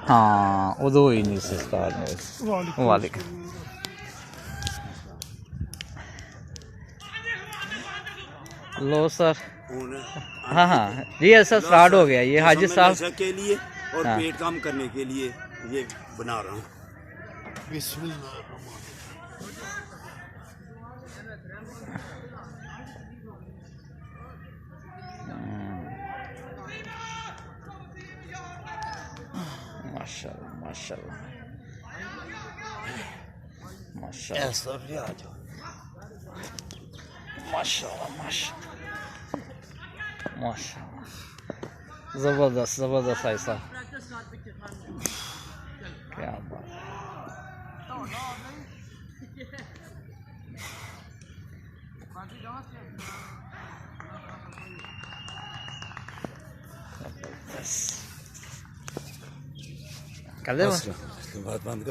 हाँ उदो ही नहीं से स्टार्ट में वालेकुम। लो सर। हाँ हाँ जी ऐसा स्टार्ट हो गया ये हाजी साहब के लिए और हाँ। पेट कम करने के लिए ये बना रहा हूँ। माशाल्लाह माशाल्लाह माशाल्लाह माशाल्लाह माशाल्लाह माशाल्लाह ज़बरदस्त ज़बरदस्त भाई साहब क्या बात है। कर दे बंद कर।